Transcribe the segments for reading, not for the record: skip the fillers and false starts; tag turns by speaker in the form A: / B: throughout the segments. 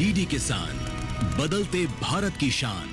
A: DD किसान, बदलते भारत की शान।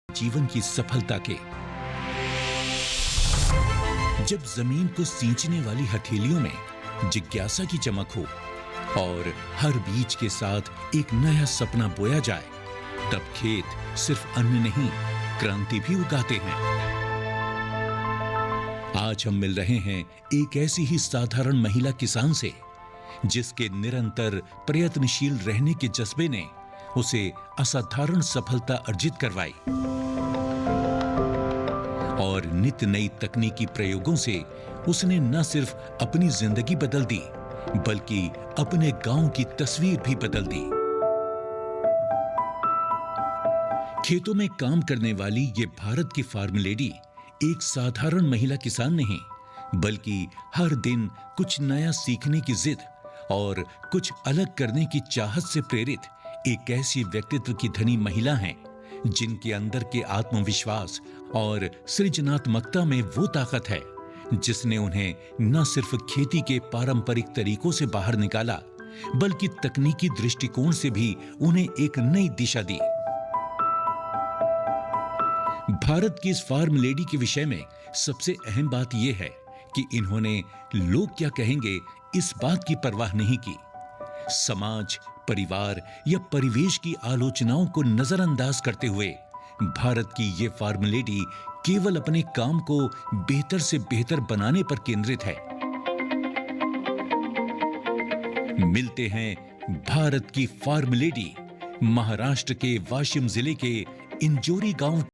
B: जीवन की सफलता के जब जमीन को सींचने वाली हथेलियों में जिज्ञासा की चमक हो और हर बीज के साथ एक नया सपना बोया जाए, तब खेत सिर्फ अन्न नहीं, क्रांति भी उगाते हैं। आज हम मिल रहे हैं एक ऐसी ही साधारण महिला किसान से, जिसके निरंतर प्रयत्नशील रहने के जज्बे ने उसे असाधारण सफलता अर्जित करवाई और नित नई तकनीकी प्रयोगों से उसने न सिर्फ अपनी जिंदगी बदल दी, बल्कि अपने गांव की तस्वीर भी बदल दी। खेतों में काम करने वाली ये भारत की फार्म लेडी एक साधारण महिला किसान नहीं, बल्कि हर दिन कुछ नया सीखने की जिद और कुछ अलग करने की चाहत से प्रेरित एक ऐसी व्यक्तित्व की धनी महिला हैं, जिनके अंदर के आत्मविश्वास और सृजनात्मकता में वो ताकत है जिसने उन्हें न सिर्फ खेती के पारंपरिक तरीकों से बाहर निकाला, बल्कि तकनीकी दृष्टिकोण से भी उन्हें एक नई दिशा दी। भारत की इस फार्म लेडी के विषय में सबसे अहम बात यह है कि इन्होंने लोग क्या कहेंगे इस बात की परवाह नहीं की। समाज, परिवार या परिवेश की आलोचनाओं को नजरअंदाज करते हुए भारत की ये फार्म लेडी केवल अपने काम को बेहतर से बेहतर बनाने पर केंद्रित है। मिलते हैं भारत की फार्म लेडी, महाराष्ट्र के वाशिम जिले के इंजोरी गांव।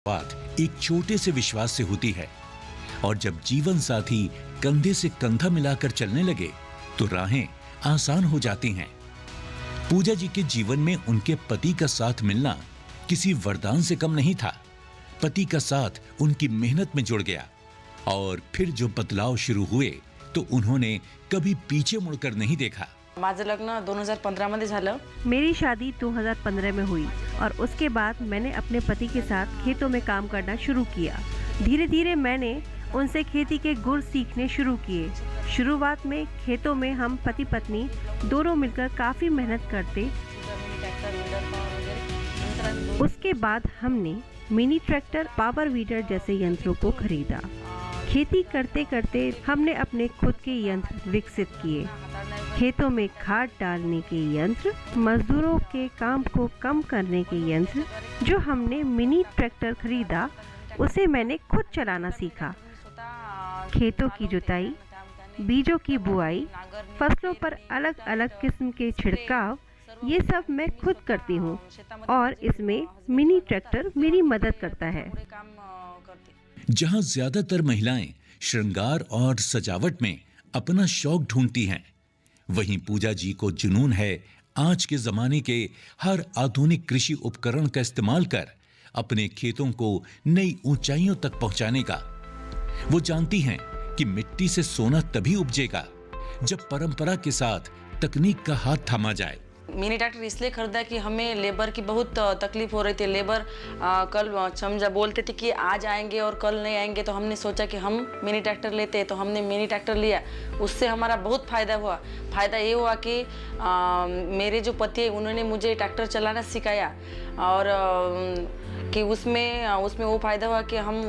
B: बात एक छोटे से विश्वास से होती है, और जब जीवन साथी कंधे से कंधा मिलाकर चलने लगे तो राहें आसान हो जाती हैं। पूजा जी के जीवन में उनके पति का साथ मिलना किसी वरदान से कम नहीं था। पति का साथ उनकी मेहनत में जुड़ गया और फिर जो बदलाव शुरू हुए तो उन्होंने कभी पीछे मुड़कर नहीं देखा।
C: माझं लग्न 2015 मध्ये झालं।
D: मेरी शादी 2015 में हुई और उसके बाद मैंने अपने पति के साथ खेतों में काम करना शुरू किया। धीरे धीरे मैंने उनसे खेती के गुर सीखने शुरू किए। शुरुआत में खेतों में हम पति पत्नी दोनों मिलकर काफ़ी मेहनत करते। उसके बाद हमने मिनी ट्रैक्टर, पावर वीडर जैसे यंत्रों को खरीदा। खेती करते करते हमने अपने खुद के यंत्र विकसित किए। खेतों में खाद डालने के यंत्र, मजदूरों के काम को कम करने के यंत्र। जो हमने मिनी ट्रैक्टर खरीदा उसे मैंने खुद चलाना सीखा। खेतों की जुताई, बीजों की बुआई, फसलों पर अलग अलग किस्म के छिड़काव, ये सब मैं खुद करती हूँ और इसमें मिनी ट्रैक्टर मेरी मदद करता है।
B: जहां ज्यादातर महिलाएं श्रृंगार और सजावट में अपना शौक ढूंढती हैं, वहीं पूजा जी को जुनून है आज के जमाने के हर आधुनिक कृषि उपकरण का इस्तेमाल कर अपने खेतों को नई ऊंचाइयों तक पहुंचाने का। वो जानती हैं कि मिट्टी से सोना तभी उपजेगा जब परंपरा के साथ तकनीक का हाथ थामा जाए।
C: मिनी ट्रैक्टर इसलिए खरीदा कि हमें लेबर की बहुत तकलीफ हो रही थी। लेबर कल समझा बोलते थे कि आज आएंगे और कल नहीं आएंगे, तो हमने सोचा कि हम मिनी ट्रैक्टर लेते हैं, तो हमने मिनी ट्रैक्टर लिया। उससे हमारा बहुत फ़ायदा हुआ। फ़ायदा ये हुआ कि मेरे जो पति है उन्होंने मुझे ट्रैक्टर चलाना सिखाया और कि उसमें वो फ़ायदा हुआ कि हम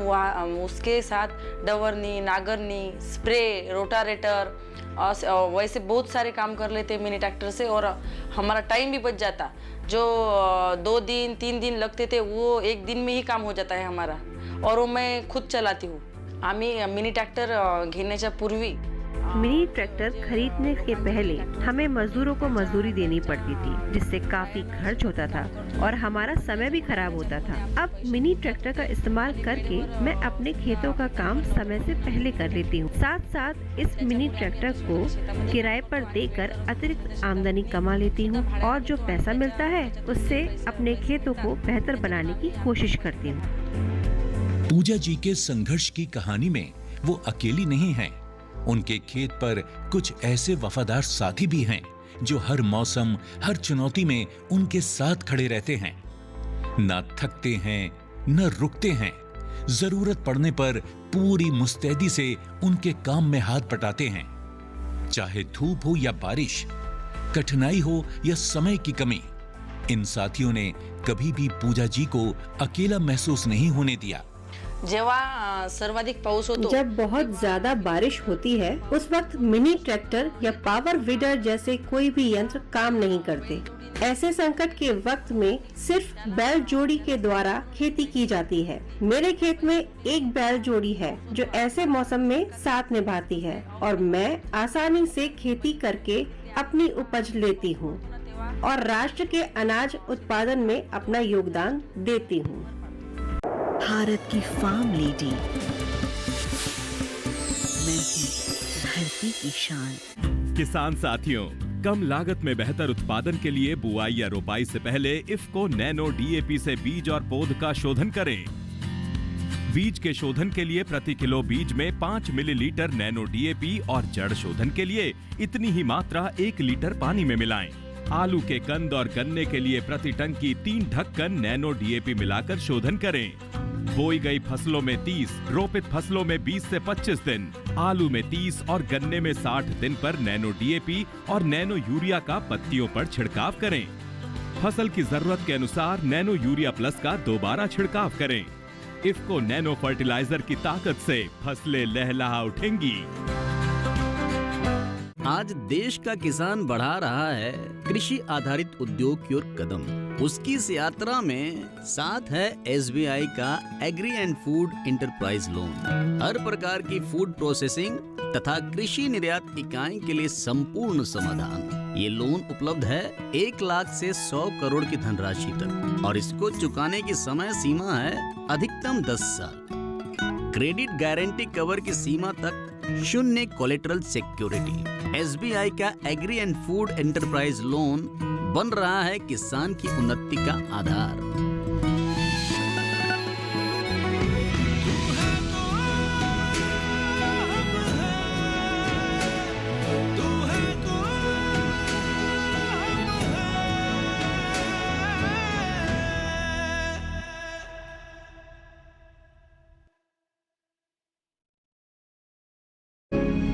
C: उसके साथ डवरनी, नागरनी, स्प्रे, रोटारेटर और वैसे बहुत सारे काम कर लेते हैं मिनी ट्रैक्टर से और हमारा टाइम भी बच जाता। जो 2 दिन 3 दिन लगते थे वो 1 दिन में ही काम हो जाता है हमारा। और वो मैं खुद चलाती हूँ। आम्ही मिनी ट्रॅक्टर घेण्याच्या पूर्वी
D: मिनी ट्रैक्टर खरीदने के पहले हमें मजदूरों को मजदूरी देनी पड़ती थी, जिससे काफी खर्च होता था और हमारा समय भी खराब होता था। अब मिनी ट्रैक्टर का इस्तेमाल करके मैं अपने खेतों का काम समय से पहले कर लेती हूँ। साथ साथ इस मिनी ट्रैक्टर को किराए पर देकर अतिरिक्त आमदनी कमा लेती हूँ और जो पैसा मिलता है उससे अपने खेतों को बेहतर बनाने की कोशिश करती हूँ।
B: पूजा जी के संघर्ष की कहानी में वो अकेली नहीं हैं। उनके खेत पर कुछ ऐसे वफादार साथी भी हैं जो हर मौसम, हर चुनौती में उनके साथ खड़े रहते हैं। न थकते हैं, न रुकते हैं। जरूरत पड़ने पर पूरी मुस्तैदी से उनके काम में हाथ बटाते हैं। चाहे धूप हो या बारिश, कठिनाई हो या समय की कमी, इन साथियों ने कभी भी पूजा जी को अकेला महसूस नहीं होने दिया।
C: जेव्हा सर्वाधिक पाऊस होतो,
D: जब बहुत ज्यादा बारिश होती है उस वक्त मिनी ट्रैक्टर या पावर वीडर जैसे कोई भी यंत्र काम नहीं करते। ऐसे संकट के वक्त में सिर्फ बैल जोड़ी के द्वारा खेती की जाती है। मेरे खेत में एक बैल जोड़ी है जो ऐसे मौसम में साथ निभाती है और मैं आसानी से खेती करके अपनी उपज लेती हूँ और राष्ट्र के अनाज उत्पादन में अपना योगदान देती हूँ।
E: भारत की फार्म लेडी, मैं हूँ धरती की शान।
F: किसान साथियों, कम लागत में बेहतर उत्पादन के लिए बुआई या रोपाई से पहले इफ्को नैनो डीएपी से बीज और पौध का शोधन करें। बीज के शोधन के लिए प्रति किलो बीज में 5 मिलीलीटर नैनो डीएपी और जड़ शोधन के लिए इतनी ही मात्रा 1 लीटर पानी में मिलाएं। आलू के कंद और गन्ने के लिए प्रति टंकी 3 ढक्कन नैनो डीएपी मिलाकर शोधन करें। बोई गई फसलों में 30, रोपित फसलों में 20 से 25 दिन, आलू में 30 और गन्ने में 60 दिन पर नैनो डीएपी और नैनो यूरिया का पत्तियों पर छिड़काव करें। फसल की जरूरत के अनुसार नैनो यूरिया प्लस का दोबारा छिड़काव करें। इफ्को नैनो फर्टिलाइजर की ताकत से फसलें लहलहा उठेंगी।
G: आज देश का किसान बढ़ा रहा है कृषि आधारित उद्योग की ओर कदम। उसकी इस यात्रा में साथ है एसबीआई का agri and food enterprise loan. हर प्रकार की फूड प्रोसेसिंग तथा कृषि निर्यात इकाई के लिए संपूर्ण समाधान। ये लोन उपलब्ध है 1 लाख से 100 करोड़ की धनराशि तक और इसको चुकाने की समय सीमा है अधिकतम 10 साल। क्रेडिट गारंटी कवर की सीमा तक 0 कोलेटरल सिक्योरिटी। एसबीआई का agri and food enterprise loan बन रहा है किसान की उन्नति का आधार।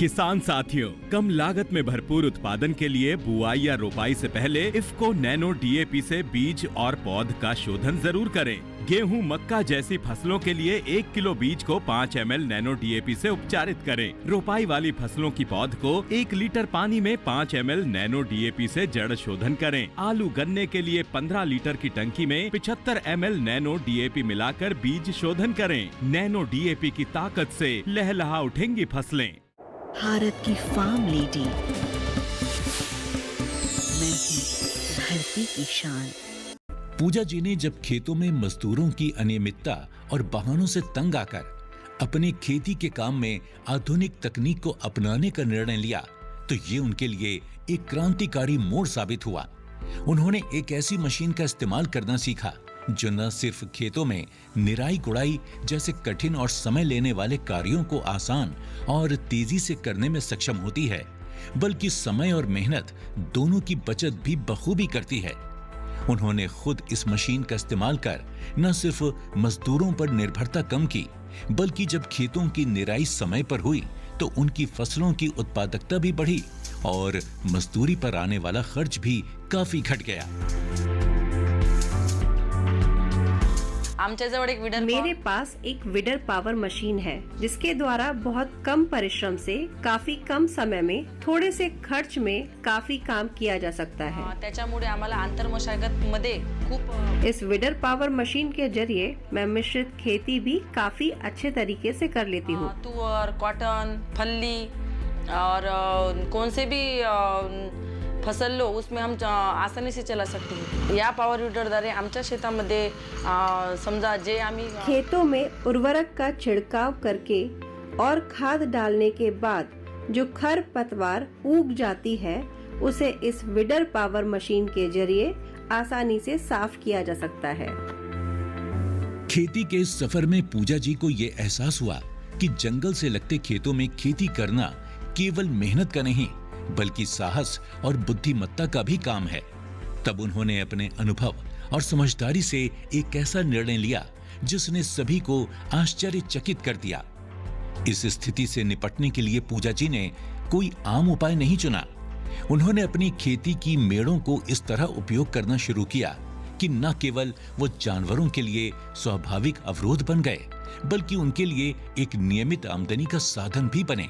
F: किसान साथियों, कम लागत में भरपूर उत्पादन के लिए बुआई या रोपाई से पहले इफ्को नैनो डीएपी से बीज और पौध का शोधन जरूर करें। गेहूं, मक्का जैसी फसलों के लिए 1 किलो बीज को 5 ml नैनो डीएपी से उपचारित करें। रोपाई वाली फसलों की पौध को 1 लीटर पानी में 5 ml नैनो डीएपी से जड़ शोधन करें। आलू, गन्ने के लिए 15 लीटर की टंकी में 75 ml नैनो डीएपी मिलाकर बीज शोधन करें। नैनो डीएपी की ताकत से लहलहा उठेंगी फसलें।
E: भारत की फार्म लेडी, मैं हूँ धरती की शान।
B: पूजा जी ने जब खेतों में मजदूरों की अनियमितता और बहानों से तंग आकर अपने खेती के काम में आधुनिक तकनीक को अपनाने का निर्णय लिया, तो ये उनके लिए एक क्रांतिकारी मोड़ साबित हुआ। उन्होंने एक ऐसी मशीन का इस्तेमाल करना सीखा जो न सिर्फ खेतों में निराई गुड़ाई जैसे कठिन और समय लेने वाले कार्यों को आसान और तेजी से करने में सक्षम होती है, बल्कि समय और मेहनत दोनों की बचत भी बखूबी करती है। उन्होंने खुद इस मशीन का इस्तेमाल कर न सिर्फ मजदूरों पर निर्भरता कम की, बल्कि जब खेतों की निराई समय पर हुई तो उनकी फसलों की उत्पादकता भी बढ़ी और मजदूरी पर आने वाला खर्च भी काफी घट गया।
C: आमच्याजवळ एक विडर
D: मेरे पास एक विडर पावर मशीन है जिसके द्वारा बहुत कम परिश्रम से काफी कम समय में थोड़े से खर्च में काफी काम किया जा सकता है।
C: त्याच्यामुळे आम्हाला आंतरमशागत मध्ये खूप
D: इस विडर पावर मशीन के जरिए मैं मिश्रित खेती भी काफी अच्छे तरीके से कर लेती हूँ।
C: तुअर, कॉटन, फल्ली और कौन से भी फसल लो उसमें हम आसानी से चला सकते हैं। या पॉवर वीडर द्वारे आमच्या शेतामध्ये समजा जे आम्ही
D: खेतों में उर्वरक का छिड़काव करके और खाद डालने के बाद जो खरपतवार उग जाती है उसे इस विडर पावर मशीन के जरिए आसानी से साफ किया जा सकता है।
B: खेती के इस सफर में पूजा जी को ये एहसास हुआ कि जंगल से लगते खेतों में खेती करना केवल मेहनत का नहीं बल्कि साहस और बुद्धिमत्ता का भी काम है। तब उन्होंने अपने अनुभव और समझदारी से एक ऐसा निर्णय लिया जिसने सभी को आश्चर्यचकित कर दिया। इस स्थिति से निपटने के लिए पूजा जी ने कोई आम उपाय नहीं चुना। उन्होंने अपनी खेती की मेड़ों को इस तरह उपयोग करना शुरू किया कि न केवल वो जानवरों के लिए स्वाभाविक अवरोध बन गए, बल्कि उनके लिए एक नियमित आमदनी का साधन भी बने।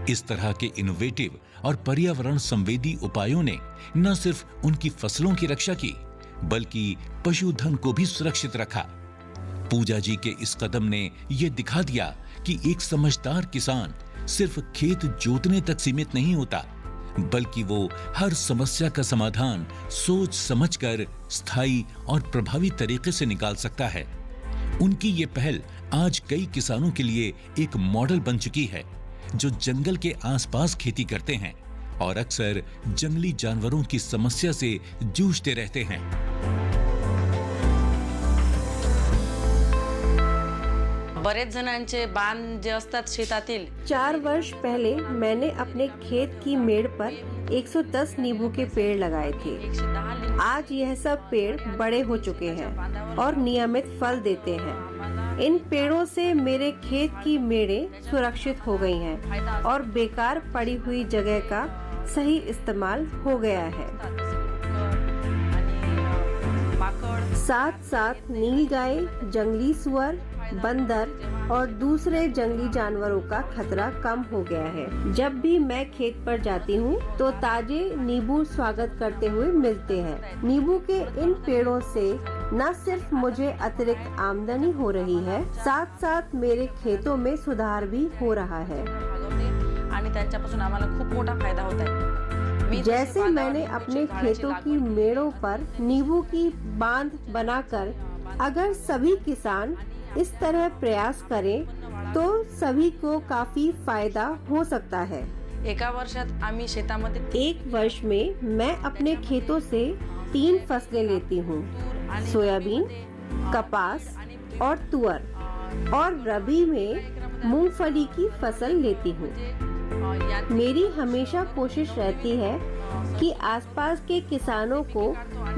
B: इस तरह के इनोवेटिव और पर्यावरण संवेदी उपायों ने न सिर्फ उनकी फसलों की रक्षा की, बल्कि पशुधन को भी सुरक्षित रखा। पूजा जी के इस कदम ने यह दिखा दिया कि एक समझदार किसान सिर्फ खेत जोतने तक सीमित नहीं होता, बल्कि वो हर समस्या का समाधान सोच समझकर स्थायी और प्रभावी तरीके से निकाल सकता है। उनकी ये पहल आज कई किसानों के लिए एक मॉडल बन चुकी है जो जंगल के आसपास खेती करते हैं और अक्सर जंगली जानवरों की समस्या से जूझते रहते हैं।
C: बरेच जणांचे बांध जे असतात शेतातील
D: 4 वर्ष पहले मैंने अपने खेत की मेड़ पर 110 नींबू के पेड़ लगाए थे।
C: 110 लिंबू
D: आज यह सब पेड़ बड़े हो चुके हैं और नियमित फल देते हैं। इन पेड़ों से मेरे खेत की मेड़ें सुरक्षित हो गई हैं और बेकार पड़ी हुई जगह का सही इस्तेमाल हो गया है। साथ साथ नीलगाय, जंगली सुअर, बंदर और दूसरे जंगली जानवरों का खतरा कम हो गया है। जब भी मैं खेत पर जाती हूँ तो ताजे नींबू स्वागत करते हुए मिलते हैं। नींबू के इन पेड़ों से न सिर्फ मुझे अतिरिक्त आमदनी हो रही है, साथ साथ मेरे खेतों में सुधार भी हो रहा है।
C: आणि त्यांच्यापासून आम्हाला खूप मोठा फायदा होता है।
D: जैसे मैंने अपने खेतों की मेड़ों पर नींबू की बांध बनाकर अगर सभी किसान इस तरह प्रयास करें तो सभी को काफी फायदा हो सकता है।
C: एका वर्षात आम्ही शेतामध्ये
D: एक वर्ष में मैं अपने खेतों से 3 फसलें लेती हूँ, सोयाबीन, कपास और तुअर, और रबी में मूंगफली की फसल लेती हूँ। मेरी हमेशा कोशिश रहती है कि आसपास के किसानों को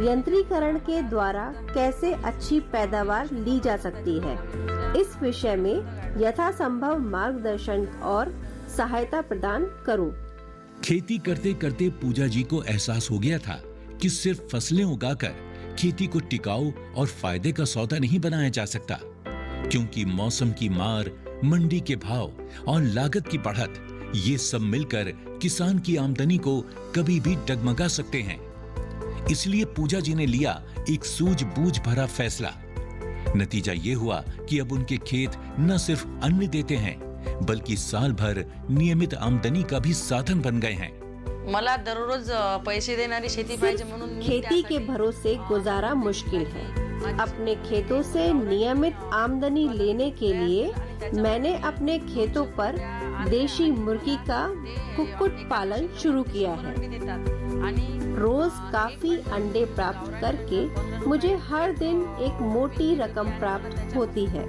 D: यंत्रीकरण के द्वारा कैसे अच्छी पैदावार ली जा सकती है, इस विषय में यथासंभव मार्गदर्शन और सहायता प्रदान करूं।
B: खेती करते करते पूजा जी को एहसास हो गया था कि सिर्फ फसलें उगाकर खेती को टिकाऊ और फायदे का सौदा नहीं बनाया जा सकता, क्योंकि मौसम की मार, मंडी के भाव और लागत की बढ़त, ये सब मिलकर किसान की आमदनी को कभी भी डगमगा सकते हैं। इसलिए पूजा जी ने लिया एक सूझबूझ भरा फैसला। नतीजा ये हुआ कि अब उनके खेत न सिर्फ अन्न देते हैं, बल्कि साल भर नियमित आमदनी का भी साधन बन गए हैं।
C: मला दररोज पैसे देणारी शेती पाहिजे म्हणून मी
D: खेती के भरोसे गुजारा मुश्किल है। अपने खेतों से नियमित आमदनी लेने के लिए मैंने अपने खेतों पर देशी मुर्गी का कुक्कुट पालन शुरू किया है। रोज काफी अंडे प्राप्त करके मुझे हर दिन एक मोटी रकम प्राप्त होती है,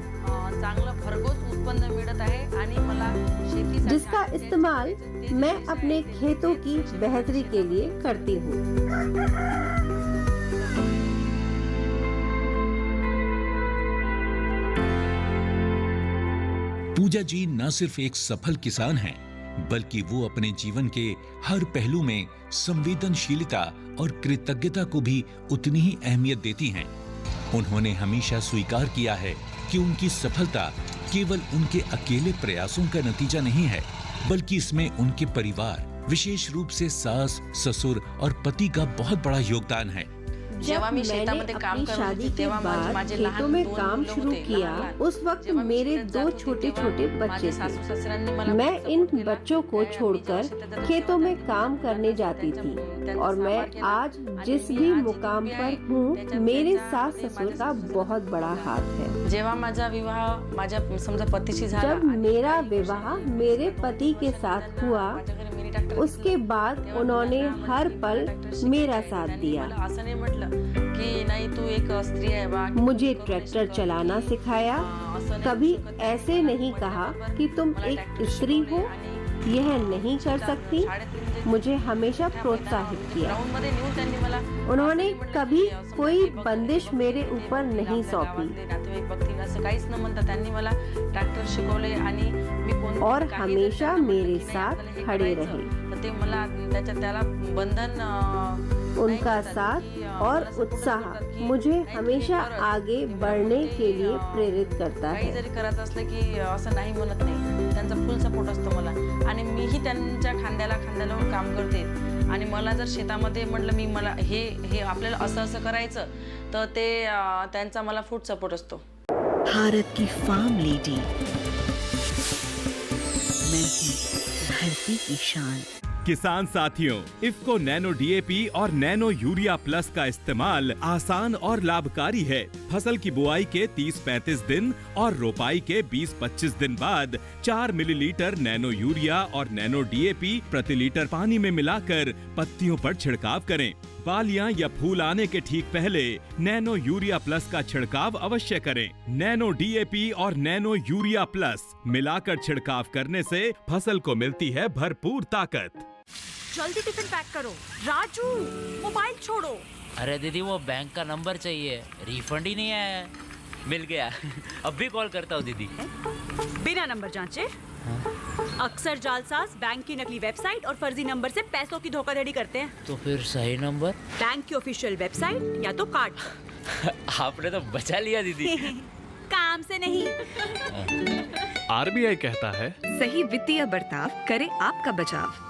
C: चांगलं भरघोस उत्पन्न मिळत आहे आणि मला शेतीसाठी
D: जिसका इस्तेमाल मैं अपने खेतों की बेहतरी के लिए करती हूँ।
B: पूजा जी न सिर्फ एक सफल किसान हैं, बल्कि वो अपने जीवन के हर पहलू में संवेदनशीलता और कृतज्ञता को भी उतनी ही अहमियत देती हैं। उन्होंने हमेशा स्वीकार किया है कि उनकी सफलता केवल उनके अकेले प्रयासों का नतीजा नहीं है, बल्कि इसमें उनके परिवार, विशेष रूप से सास, ससुर और पति का बहुत बड़ा योगदान है।
C: जेव्हा मी
D: मैंने
C: शेतामध्ये काम
D: अपनी
C: करत
D: शादी
C: होते
D: के
C: तेव्हा
D: बाद
C: माझे
D: खेतों
C: लहान
D: में
C: दोन
D: काम
C: मुलं
D: शुरू
C: होते,
D: किया,
C: लहान.
D: उस वक्त
C: जेव्हा मी
D: मेरे
C: शेतात
D: दो
C: जात होते
D: छोटे
C: तेव्हा
D: छोटे बच्चे
C: माझे सासू
D: थे।
C: सासऱ्यांनी मला
D: मैं
C: खूप
D: इन
C: support केला.
D: बच्चों को
C: त्यावेळी
D: छोड़कर
C: आम्ही जेव्हा शेतात
D: खेतों में
C: जात
D: काम
C: होते,
D: करने जाती
C: त्यांचं
D: थी
C: त्यांचं
D: और मैं
C: सांभाळ केला.
D: आज
C: आणि
D: जिस
C: मी
D: भी
C: आज
D: मुकाम
C: जिथे
D: पर
C: आहे,
D: हूँ,
C: त्याच्या
D: मेरे
C: त्याच्या
D: सास
C: आणि
D: ससुर
C: माझ्या
D: का
C: सासू
D: बहुत बड़ा हाथ है।
C: जेव्हा माझा विवाह माझ्या समजा पतीशी झाला
D: जब
C: आणि
D: मेरा
C: काही वर्ष
D: विवाह
C: झाली,
D: मेरे
C: तेव्हा
D: पति के
C: माझ्या
D: साथ
C: सासऱ्यांना
D: हुआ,
C: माझ्या घरी मिनी ट्रॅक्टर
D: उसके बाद
C: तेव्हा
D: उन्होंने
C: त्यांना
D: हर
C: मिनी
D: पल
C: ट्रॅक्टर
D: मेरा
C: शिकवायला.
D: साथ
C: त्यांनी
D: दिया।
C: मला असं नाही म्हटलं की नाही तू एक स्त्री आहे बा, की
D: मुझे
C: तू करू
D: ट्रैक्टर
C: शकत
D: चलाना
C: नाही.
D: सिखाया।
C: असं नाही
D: कभी
C: करू शकत.
D: ऐसे नहीं कहा कि तुम
C: मला
D: एक
C: ट्रॅक्टर
D: स्त्री हो,
C: शिकवले आणि
D: यह नहीं कर सकती। मुझे हमेशा प्रोत्साहित किया।
C: ग्राउंडमध्ये नेऊन त्यांनी मला
D: उन्होंने
C: म्हटलं
D: कभी
C: की समजा
D: कोई
C: हे बघ,
D: बंदिश
C: हे
D: मेरे
C: बघ,
D: ऊपर
C: हे
D: नहीं
C: आपल्या
D: सौंपी
C: गावातले नातेवाईक बघतील असं काहीच न म्हणता त्यांनी मला ट्रॅक्टर शिकवले आणि मी कोणतं
D: और
C: काही जर
D: हमेशा
C: त्यांना म्हटलं
D: मेरे
C: की नाही,
D: साथ
C: आपल्याला हे
D: खड़े
C: करायचं,
D: रहे।
C: तर ते मला त्याला बंधन नाही
D: उनका
C: करतात
D: साथ
C: की,
D: और
C: मला support
D: उत्साह
C: करतात की
D: मुझे
C: नाही, तुम्ही
D: हमेशा
C: करत.
D: आगे
C: ते
D: बढ़ने
C: म्हणतात
D: के
C: की,
D: लिए प्रेरित करता
C: काही
D: है।
C: जरी करत असलं की असं नाही म्हणत नाही, त्यांचा फुल सपोर्ट असतो मला आणि मीही त्यांच्या खांद्याला खांद्या लावून काम करते आणि मला जर शेतामध्ये म्हटलं मी मला हे आपल्याला असं असं करायचं तर ते त्यांचा मला फुल सपोर्ट असतो।
E: भारत की फार्म लेडी, मैं हूँ धरती की शान।
F: किसान साथियों, इफ्को नैनो डीएपी और नैनो यूरिया प्लस का इस्तेमाल आसान और लाभकारी है। फसल की बुआई के 30-35 दिन और रोपाई के 20-25 दिन बाद 4 मिलीलीटर नैनो यूरिया और नैनो डीएपी प्रति लीटर पानी में मिलाकर पत्तियों पर छिड़काव करें। बालियां या फूल आने के ठीक पहले नैनो यूरिया प्लस का छिड़काव अवश्य करें। नैनो डीएपी और नैनो यूरिया प्लस मिलाकर छिड़काव करने से फसल को मिलती है भरपूर ताकत।
H: जल्दी टिफिन पैक करो। राजू, मोबाइल छोड़ो।
I: अरे दीदी वो बैंक का नंबर चाहिए, रिफंड ही नहीं आया है। मिल गया अब भी कॉल करता हूँ दीदी।
H: बिना नंबर जांचे अक्सर जालसाज बैंक की नकली वेबसाइट और फर्जी नंबर से पैसों की धोखाधड़ी करते हैं।
I: तो फिर सही नंबर?
H: बैंक की ऑफिशियल वेबसाइट या तो कार्ड पर।
I: आपने तो बचा लिया दीदी।
H: काम से नहीं।
J: आरबीआई कहता है
E: सही वित्तीय बर्ताव करे आपका बचाव।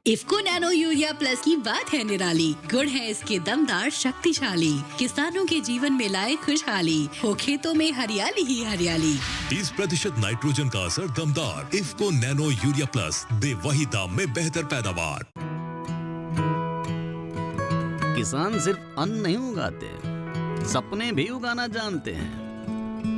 K: इफ्को नैनो यूरिया प्लस की बात है निराली। गुण है इसके दमदार, शक्तिशाली, किसानों के जीवन में लाए खुशहाली, हो खेतों में हरियाली ही हरियाली।
A: 30% नाइट्रोजन का असर दमदार। इफ्को नैनो यूरिया प्लस दे वही दाम में बेहतर पैदावार।
G: किसान सिर्फ अन्न नहीं उगाते, सपने भी उगाना जानते हैं।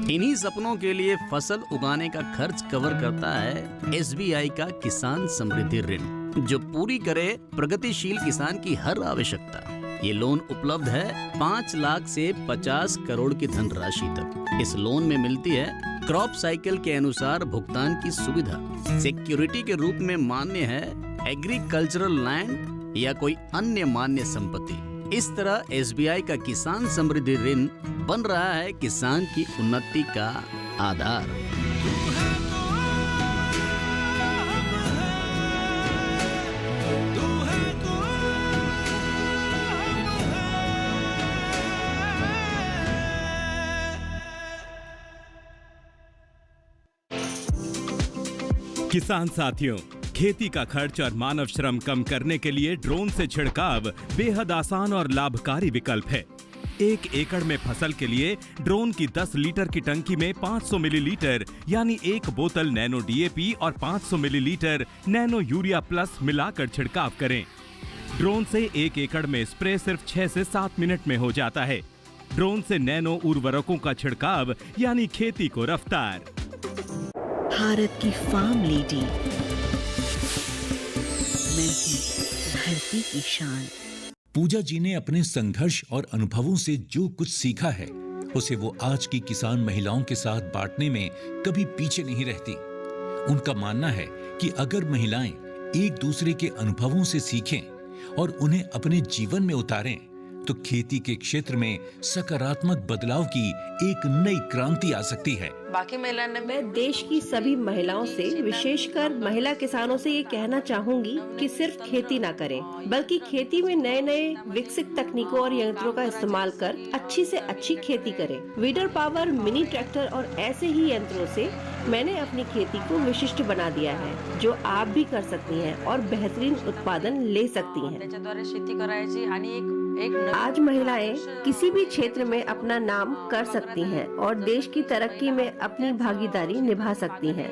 G: इन्हीं सपनों के लिए फसल उगाने का खर्च कवर करता है एसबीआई का किसान समृद्धि ऋण, जो पूरी करे प्रगतिशील किसान की हर आवश्यकता। ये लोन उपलब्ध है 5 लाख से 50 करोड़ की धनराशि तक। इस लोन में मिलती है क्रॉप साइकिल के अनुसार भुगतान की सुविधा। सिक्योरिटी के रूप में मान्य है एग्रीकल्चरल लैंड या कोई अन्य मान्य संपत्ति। इस तरह एसबीआई का किसान समृद्धि ऋण बन रहा है किसान की उन्नति का आधार।
F: किसान साथियों, खेती का खर्च और मानव श्रम कम करने के लिए ड्रोन से छिड़काव बेहद आसान और लाभकारी विकल्प है। 1 एकड़ में फसल के लिए ड्रोन की 10 लीटर की टंकी में 500 मिलीलीटर यानी 1 बोतल नैनो डीएपी और 500 मिलीलीटर नैनो यूरिया प्लस मिलाकर छिड़काव करें। ड्रोन से 1 एकड़ में स्प्रे सिर्फ 6 से 7 मिनट में हो जाता है। ड्रोन से नैनो उर्वरकों का छिड़काव यानी खेती को रफ्तार।
E: भारत की फार्म लेडी, मैं हूँ धरती की शान।
B: पूजा जी ने अपने संघर्ष और अनुभवों से जो कुछ सीखा है उसे वो आज की किसान महिलाओं के साथ बांटने में कभी पीछे नहीं रहती। उनका मानना है कि अगर महिलाएं एक दूसरे के अनुभवों से सीखें और उन्हें अपने जीवन में उतारें तो खेती के क्षेत्र में सकारात्मक बदलाव की एक नई क्रांति आ सकती है।
C: बाकी महिलाओं ने
D: मैं देश की सभी महिलाओं से, विशेषकर महिला किसानों से ये कहना चाहूंगी कि सिर्फ खेती ना करें, बल्कि खेती में नए नए विकसित तकनीकों और यंत्रों का इस्तेमाल कर अच्छी से अच्छी खेती करें। वीडर पावर, मिनी ट्रैक्टर और ऐसे ही यंत्रों से मैंने अपनी खेती को विशिष्ट बना दिया है, जो आप भी कर सकती हैं और बेहतरीन उत्पादन ले सकती हैं।
C: त्याच्याद्वारे शेती करायची आणि एक
D: आज महिलाएं किसी भी क्षेत्र में अपना नाम कर सकती हैं और देश की तरक्की में अपनी भागीदारी निभा सकती हैं।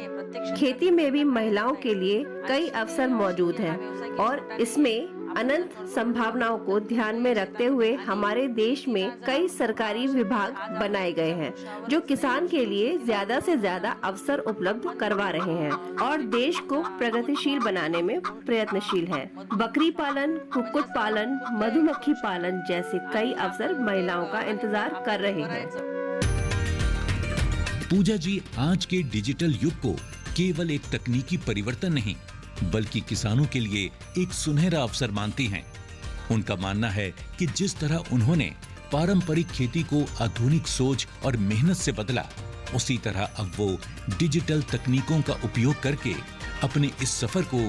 D: खेती में भी महिलाओं के लिए कई अवसर मौजूद हैं और इसमें अनंत संभावनाओं को ध्यान में रखते हुए हमारे देश में कई सरकारी विभाग बनाए गए हैं जो किसान के लिए ज्यादा से ज्यादा अवसर उपलब्ध करवा रहे हैं और देश को प्रगतिशील बनाने में प्रयत्नशील हैं। बकरी पालन, कुक्कुट पालन, मधुमक्खी पालन जैसे कई अवसर महिलाओं का इंतजार कर रहे हैं।
B: पूजा जी आज के डिजिटल युग को केवल एक तकनीकी परिवर्तन नहीं बल्कि किसानों के लिए एक सुनहरा अवसर मानती हैं। उनका मानना है कि जिस तरह उन्होंने पारंपरिक खेती को आधुनिक सोच और मेहनत से बदला, उसी तरह अब वो डिजिटल तकनीकों का उपयोग करके अपने इस सफर को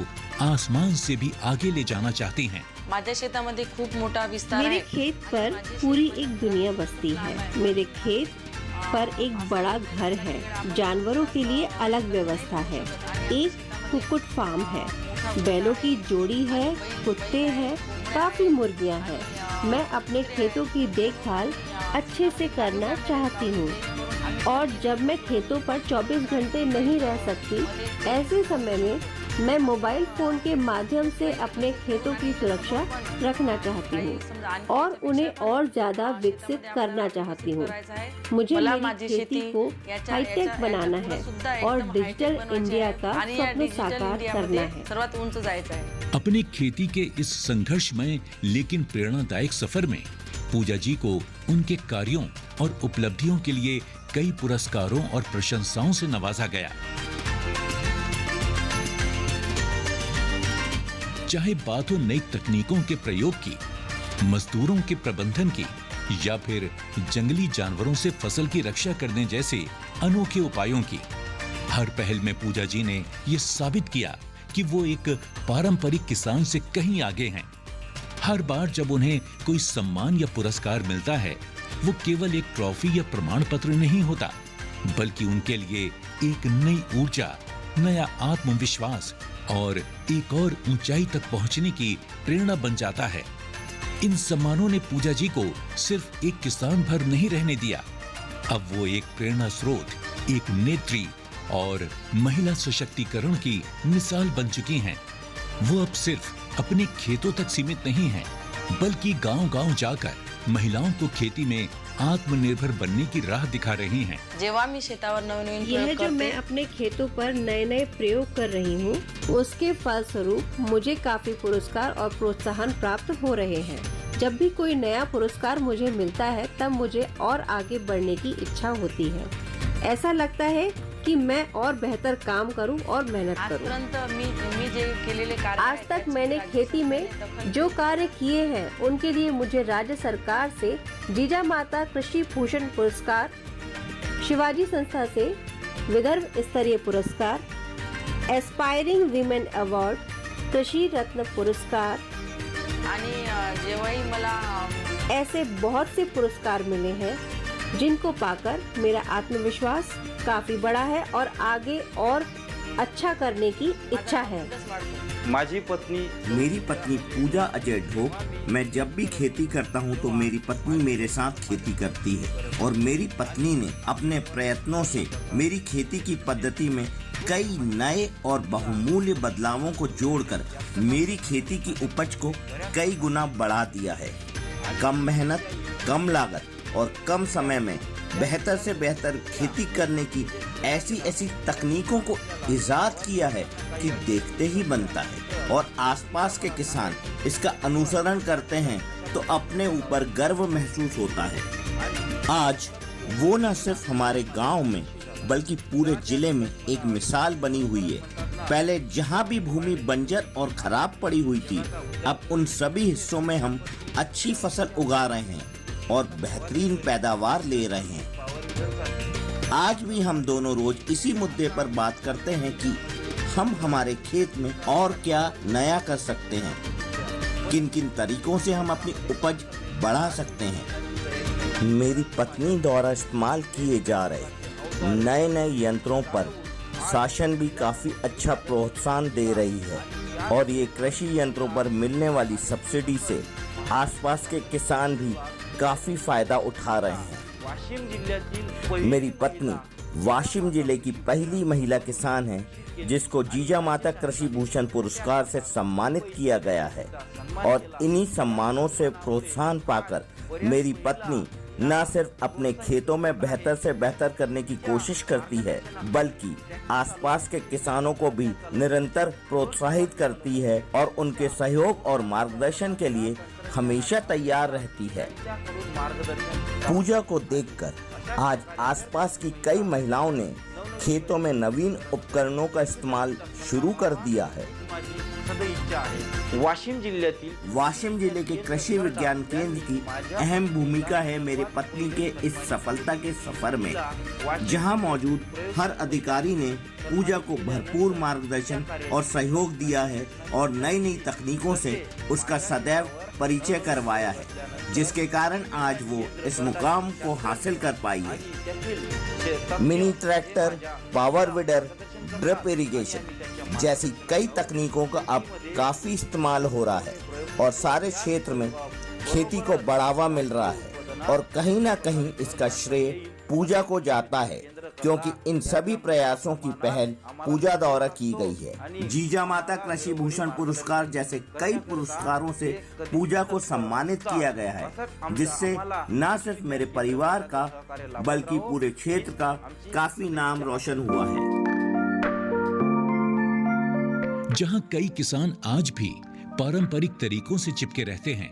B: आसमान से भी आगे ले जाना चाहती हैं।
C: माझ्या शेतामध्ये खूप मोठा विस्तार
D: मेरे
C: है।
D: खेत पर पूरी एक दुनिया बसती है। मेरे खेत पर एक बड़ा घर है, जानवरों के लिए अलग व्यवस्था है, एक कुक्कुट फार्म है, बैलों की जोड़ी है, कुत्ते हैं, काफी मुर्गियां हैं। मैं अपने खेतों की देखभाल अच्छे से करना चाहती हूँ और जब मैं खेतों पर 24 घंटे नहीं रह सकती, ऐसे समय में मैं मोबाइल फोन के माध्यम से अपने खेतों की सुरक्षा रखना चाहती हूँ और उन्हें और ज्यादा विकसित करना चाहती हूँ। मुझे मेरी खेती को हाईटेक बनाना है और डिजिटल इंडिया का स्वप्न साकार करना है।
C: सर्वात उंच जायचं आहे।
B: अपनी खेती के इस संघर्षमय लेकिन प्रेरणादायक सफर में पूजा जी को उनके कार्यों और उपलब्धियों के लिए कई पुरस्कारों और प्रशंसाओं से नवाजा गया। चाहे बात हो नई तकनीकों के प्रयोग की, मजदूरों के प्रबंधन की या फिर जंगली जानवरों से फसल की रक्षा करने जैसे अनोखे उपायों की, हर पहल में पूजा जी ने ये साबित किया कि वो एक पारंपरिक किसान से कहीं आगे हैं। हर बार जब उन्हें कोई सम्मान या पुरस्कार मिलता है, वो केवल एक ट्रॉफी या प्रमाण पत्र नहीं होता, बल्कि उनके लिए एक नई ऊर्जा, नया आत्मविश्वास और एक और ऊंचाई तक पहुंचने की प्रेरणा बन जाता है। इन सम्मानों ने पूजा जी को सिर्फ एक किसान भर नहीं रहने दिया, अब वो एक प्रेरणा स्रोत, एक नेत्री और महिला सशक्तिकरण की मिसाल बन चुकी हैं। वो अब सिर्फ अपने खेतों तक सीमित नहीं हैं, बल्कि गांव-गांव जाकर महिलाओं को खेती में आत्मनिर्भर बनने की राह दिखा रही हैं।
C: जेव्हा मी शेतावर नवीन
D: यह जो मैं अपने खेतों पर नए नए प्रयोग कर रही हूँ, उसके फलस्वरूप मुझे काफी पुरस्कार और प्रोत्साहन प्राप्त हो रहे हैं। जब भी कोई नया पुरस्कार मुझे मिलता है, तब मुझे और आगे बढ़ने की इच्छा होती है। ऐसा लगता है कि मैं और बेहतर काम करूं और मेहनत करूं। आज तक मैंने खेती में जो कार्य किए हैं, उनके लिए मुझे राज्य सरकार से जीजा माता कृषि भूषण पुरस्कार, शिवाजी संस्था से विदर्भ स्तरीय पुरस्कार, एस्पायरिंग वीमेन अवार्ड, कृषि रत्न पुरस्कार, ऐसे बहुत से पुरस्कार मिले हैं जिनको पाकर मेरा आत्मविश्वास काफी बड़ा है और आगे और अच्छा करने की इच्छा है।
J: मेरी पत्नी पूजा अजय ढोक। मैं जब भी खेती करता हूं तो मेरी पत्नी मेरे साथ खेती करती है और मेरी पत्नी ने अपने प्रयत्नों से मेरी खेती की पद्धति में कई नए और बहुमूल्य बदलावों को जोड़कर मेरी खेती की उपज को कई गुना बढ़ा दिया है। कम मेहनत, कम लागत और कम समय में बेहतर से बेहतर खेती करने की ऐसी तकनीकों को इजाद किया है कि देखते ही बनता है और आसपास के किसान इसका अनुसरण करते हैं तो अपने ऊपर गर्व महसूस होता है। आज वो न सिर्फ हमारे गांव में बल्कि पूरे जिले में एक मिसाल बनी हुई है। पहले जहां भी भूमि बंजर और खराब पड़ी हुई थी, अब उन सभी हिस्सों में हम अच्छी फसल उगा रहे हैं और बेहतरीन पैदावार ले रहे हैं। आज भी हम दोनों रोज इसी मुद्दे पर बात करते हैं कि हम हमारे खेत में और क्या नया कर सकते हैं, किन किन तरीकों से हम अपनी उपज बढ़ा सकते हैं। मेरी पत्नी द्वारा इस्तेमाल किए जा रहे नए यंत्रों पर शासन भी काफी अच्छा प्रोत्साहन दे रही है और ये कृषि यंत्रों पर मिलने वाली सब्सिडी से आसपास के किसान भी काफी फायदा उठा रहे हैं। मेरी पत्नी वाशिम जिले की पहली महिला किसान है जिसको जीजा माता कृषि भूषण पुरस्कार से सम्मानित किया गया है और इन्हीं सम्मानों से प्रोत्साहन पाकर मेरी पत्नी न सिर्फ अपने खेतों में बेहतर से बेहतर करने की कोशिश करती है बल्कि आसपास के किसानों को भी निरंतर प्रोत्साहित करती है और उनके सहयोग और मार्गदर्शन के लिए हमेशा तैयार रहती है। पूजा को देखकर आज आसपास की कई महिलाओं ने खेतों में नवीन उपकरणों का इस्तेमाल शुरू कर दिया है। वाशिम जिले के कृषि विज्ञान केंद्र की अहम भूमिका है मेरे पत्नी के इस सफलता के सफर में, जहां मौजूद हर अधिकारी ने पूजा को भरपूर मार्गदर्शन और सहयोग दिया है और नई तकनीकों से उसका सदैव परिचय करवाया है, जिसके कारण आज वो इस मुकाम को हासिल कर पाई है। Mini tractor, power weeder, drip irrigation जैसी कई तकनीकों का अब काफी इस्तेमाल हो रहा है और सारे क्षेत्र में खेती को बढ़ावा मिल रहा है और कहीं ना कहीं इसका श्रेय पूजा को जाता है क्योंकि इन सभी प्रयासों की पहल पूजा द्वारा की गई है। जीजा माता कृषि भूषण पुरस्कार जैसे कई पुरस्कारों से पूजा को सम्मानित किया गया है, जिससे न सिर्फ मेरे परिवार का बल्कि पूरे क्षेत्र का काफी नाम रोशन हुआ है।
B: जहां कई किसान आज भी पारंपरिक तरीकों से चिपके रहते हैं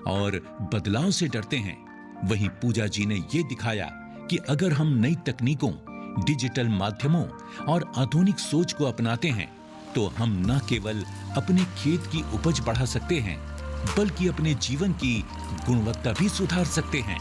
B: और बदलाव से डरते हैं, वहीं पूजा जी ने ये दिखाया कि अगर हम नई तकनीकों, डिजिटल माध्यमों और आधुनिक सोच को अपनाते हैं तो हम न केवल अपने खेत की उपज बढ़ा सकते हैं बल्कि अपने जीवन की गुणवत्ता भी सुधार सकते हैं।